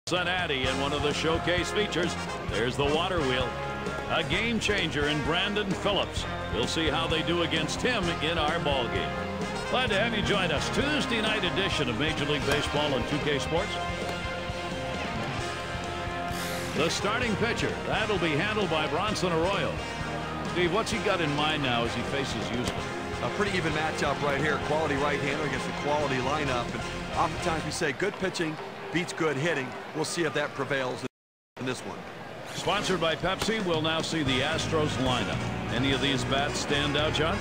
Cincinnati in one of the showcase features. There's the water wheel. A game changer in Brandon Phillips. We'll see how they do against him in our ball game. Glad to have you join us. Tuesday night edition of Major League Baseball on 2K Sports. The starting pitcher. That'll be handled by Bronson Arroyo. Steve, what's he got in mind now as he faces Houston? A pretty even matchup right here. Quality right-hander against a quality lineup. And oftentimes we say good pitching beats good hitting. We'll see if that prevails in this one. Sponsored by Pepsi, we'll now see the Astros lineup. Any of these bats stand out, John?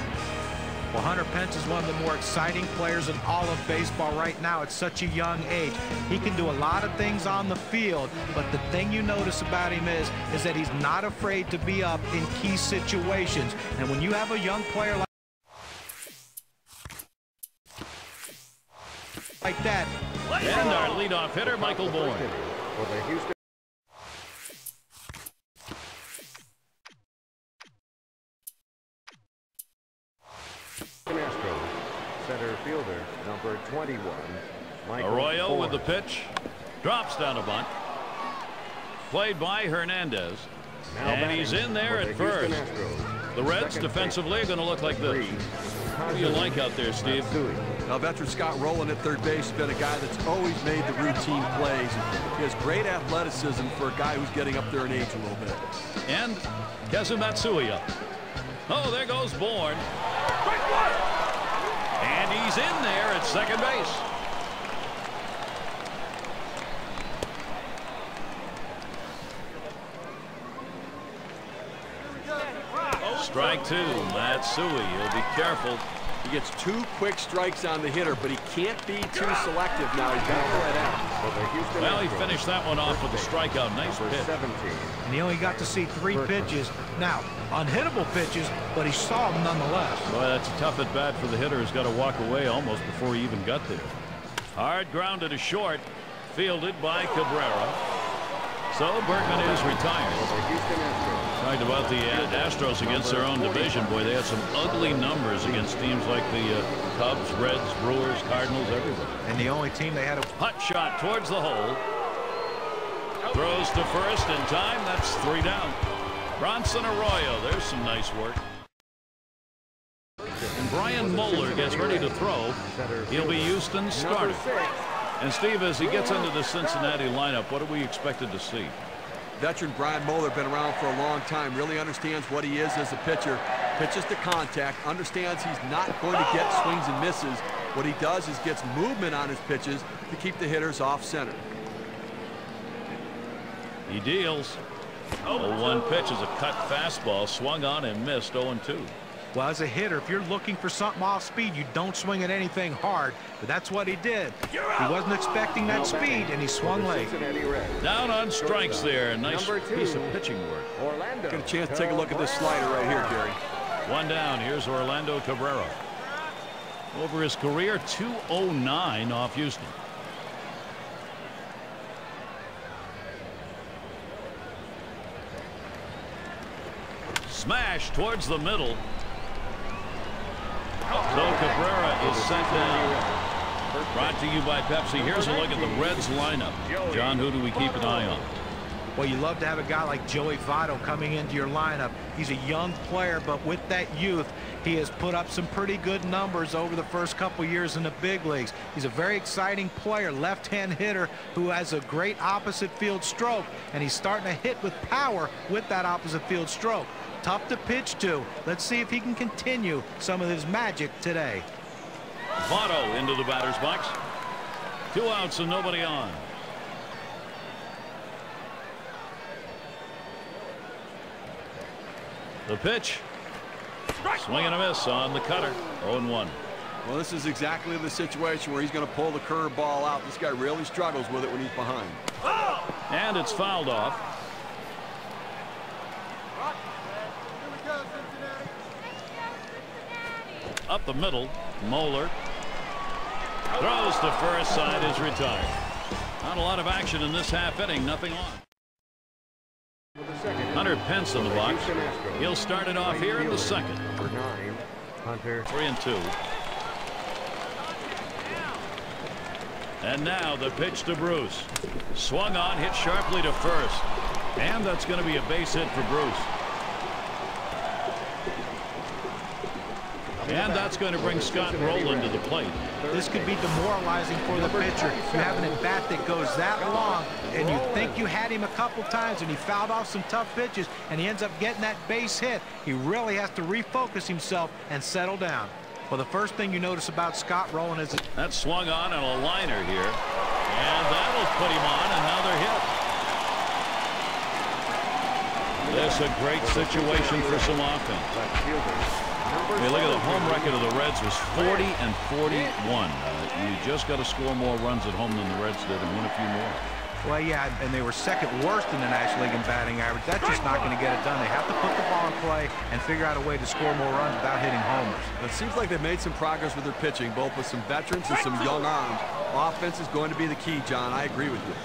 Well, Hunter Pence is one of the more exciting players in all of baseball right now at such a young age. He can do a lot of things on the field, but the thing you notice about him is that he's not afraid to be up in key situations. And when you have a young player like that. And our leadoff hitter, Michael Bourne. For the Houston Astros, center fielder number 21, Michael Arroyo Bourne. with the pitch. Drops down a bunt. Played by Hernandez. And he's in there at first. The Reds defensively are going to look like this. What do you like out there, Steve? Now, veteran Scott Rowland at third base has been a guy that's always made the routine plays. He has great athleticism for a guy who's getting up there in age a little bit. And Kazumatsuya. Oh, there goes Bourne. And he's in there at second base. Strike two, Matsui. He'll be careful. He gets 2 quick strikes on the hitter, but he can't be too selective now. He's got to pull that out. Well, he finished that one off with a strikeout. Nice pitch. 17. And he only got to see 3 pitches. Now, unhittable pitches, but he saw them nonetheless. Boy, that's a tough at bat for the hitter who's got to walk away almost before he even got there. Hard grounded to short. Fielded by Cabrera. So Bergman is retired. Talked about the Astros against their own division. Boy, they had some ugly numbers against teams like the Cubs, Reds, Brewers, Cardinals, everybody. And the only team they had a Hot shot towards the hole. Throws to first in time. That's 3 down. Bronson Arroyo. There's some nice work. And Brian Moeller gets ready to throw. He'll be Houston's starter. And Steve, as he gets into the Cincinnati lineup, what are we expected to see? Veteran Brian Moeller, been around for a long time, really understands what he is as a pitcher. Pitches to contact, understands he's not going to get swings and misses. What he does is gets movement on his pitches to keep the hitters off center. He deals. 0-1 pitch is a cut fastball, swung on and missed. 0-2. Well, as a hitter, if you're looking for something off speed, you don't swing at anything hard. But that's what he did. He wasn't expecting that speed, and he swung late. Down on strikes there. Nice piece of pitching work. Get a chance to take a look at this slider right here, Gary. 1 down. Here's Orlando Cabrera. Over his career, 209 off Houston. Smash towards the middle. So Cabrera is sent down. Brought to you by Pepsi. Here's a look at the Reds lineup. John, who do we keep an eye on? Well, you love to have a guy like Joey Votto coming into your lineup. He's a young player, but with that youth, he has put up some pretty good numbers over the first couple years in the big leagues. He's a very exciting player, left-hand hitter who has a great opposite field stroke, and he's starting to hit with power with that opposite field stroke. Tough to pitch to. Let's see if he can continue some of his magic today. Votto into the batter's box. 2 outs and nobody on. The pitch. Swing and a miss on the cutter. 0-1. Well, this is exactly the situation where he's going to pull the curveball out. This guy really struggles with it when he's behind. And it's fouled off. Up the middle, Moeller throws to first. Side is retired. Not a lot of action in this half inning. Nothing on. Hunter Pence in the box. He'll start it off here in the second. 3-2. And now the pitch to Bruce. Swung on, hit sharply to first. And that's going to be a base hit for Bruce. And that's going to bring Scott Rowland to the plate. This could be demoralizing for the pitcher. You have an at-bat that goes that long, and you think you had him a couple times, and he fouled off some tough pitches, and he ends up getting that base hit. He really has to refocus himself and settle down. Well, the first thing you notice about Scott Rowland is that swung on and a liner here. And that'll put him on another hit. This is a great situation for some offense. Hey, look at the home record of the Reds was 40 and 41. You just got to score more runs at home than the Reds did and win a few more. Well, yeah, and they were second worst in the National League in batting average. That's just not going to get it done. They have to put the ball in play and figure out a way to score more runs without hitting homers. It seems like they've made some progress with their pitching, both with some veterans and some young arms. Offense is going to be the key, John. I agree with you.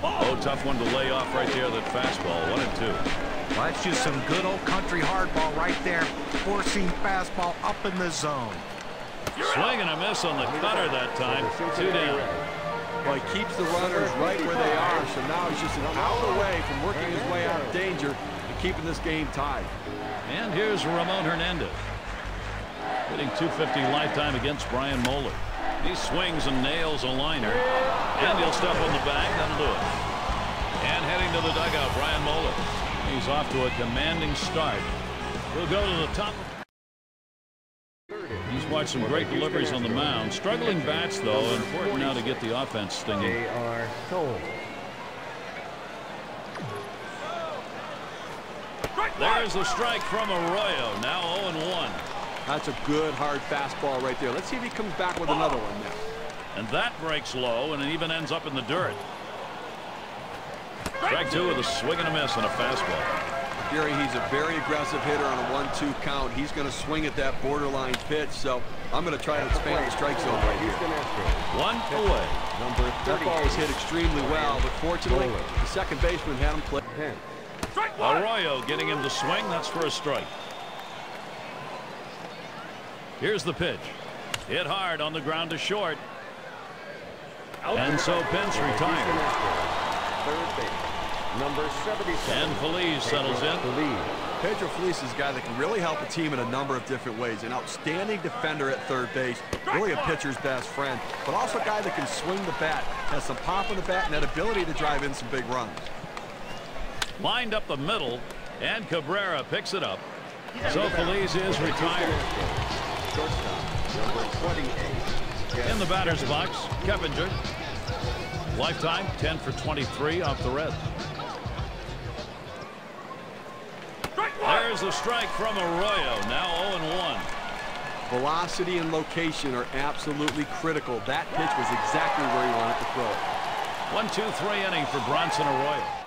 Oh, tough one to lay off right there, that fastball. 1-2. Well, that's just some good old country hardball right there. Four-seam fastball up in the zone. Swing and a miss on the cutter that time. 2 down. Well, he keeps the runners right where they are, so now he's just an out away from working his way out of danger and keeping this game tied. And here's Ramon Hernandez. Hitting .250 lifetime against Brian Moeller. He swings and nails a liner. And he'll step on the bag. That'll do it. And heading to the dugout, Brian Moeller. He's off to a commanding start. We'll go to the top. He's watched some great deliveries on the mound. Struggling bats, though. Important now to get the offense stinging. They are told. There's the strike from Arroyo. Now 0-1. That's a good, hard fastball right there. Let's see if he comes back with another one now. And that breaks low, and it even ends up in the dirt. Strike 2 with a swing and a miss and a fastball. Gary, he's a very aggressive hitter on a 1-2 count. He's going to swing at that borderline pitch, so I'm going to try to expand the strike zone right here. 1 away. That ball was hit extremely well, but fortunately, the second baseman had him play. Arroyo getting him to swing. That's for a strike. Here's the pitch. Hit hard on the ground to short. And so Pence retires. Third base, number 76. And Feliz settles in. Pedro Feliz is a guy that can really help a team in a number of different ways. An outstanding defender at third base, really a pitcher's best friend, but also a guy that can swing the bat, has some pop in the bat, and that ability to drive in some big runs. Lined up the middle, and Cabrera picks it up. So Feliz is retired. Number 28. In the batter's box, Keppinger. Lifetime 10 for 23 off the Reds. There's a strike from Arroyo. Now 0-1. Velocity and location are absolutely critical. That pitch was exactly where he wanted to throw it. 1-2-3 inning for Bronson Arroyo.